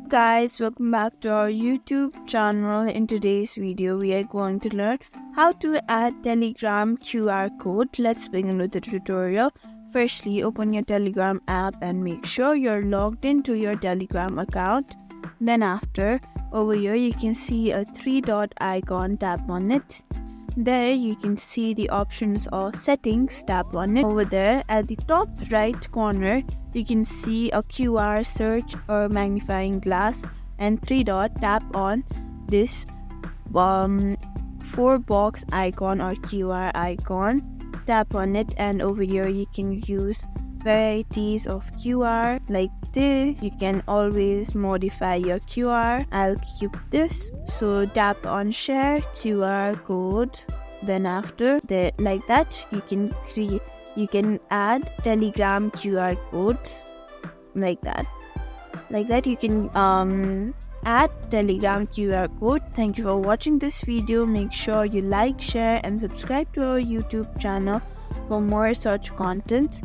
Guys, welcome back to our YouTube channel. In today's video we are going to learn how to add Telegram QR code. Let's begin with the tutorial. Firstly, open your Telegram app and make sure you're logged into your Telegram account. Then after, over here you can see a three-dot icon. Tap on it. There you can see the options of settings. Tap on it. Over there at the top right corner you can see a QR search or magnifying glass and three-dot. Tap on this four box icon or QR icon. Tap on it and over here you can use varieties of QR like this. You can always modify your QR. I'll keep this. So tap on share QR code. Then after that, like that, you can add Telegram QR codes like that. Like that you can add Telegram QR code. Thank you for watching this video. Make sure you like, share and subscribe to our YouTube channel for more such content.